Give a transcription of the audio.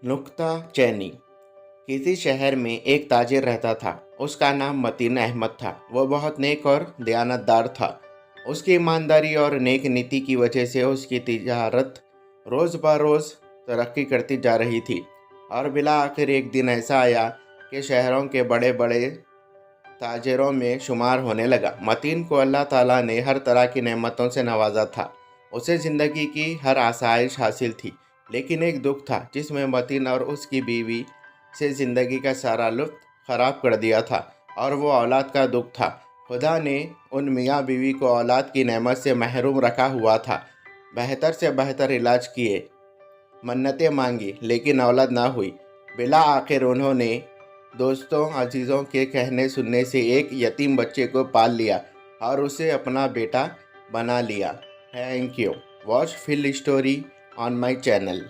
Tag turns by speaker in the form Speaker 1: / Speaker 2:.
Speaker 1: नुक्ता चैनी। किसी शहर में एक ताजिर रहता था। उसका नाम मतीन अहमद था। वह बहुत नेक और दयानतदार था। उसकी ईमानदारी और नेक नीति की वजह से उसकी तिजारत रोज़ बरोज़ तरक्की करती जा रही थी। और बिला आखिर एक दिन ऐसा आया कि शहरों के बड़े बड़े ताजिरों में शुमार होने लगा। मतीन को अल्लाह ताला ने हर तरह की नेमतों से नवाजा था। उसे ज़िंदगी की हर आसाइश हासिल थी, लेकिन एक दुख था जिसमें मतीन और उसकी बीवी से ज़िंदगी का सारा लुत्फ़ ख़राब कर दिया था, और वो औलाद का दुख था। खुदा ने उन मियाँ बीवी को औलाद की नेमत से महरूम रखा हुआ था। बेहतर से बेहतर इलाज किए, मन्नतें मांगी, लेकिन औलाद ना हुई। बिला आखिर उन्होंने दोस्तों अजीज़ों के कहने सुनने से एक यतीम बच्चे को पाल लिया और उसे अपना बेटा बना लिया। Thank you. Watch full story on my channel.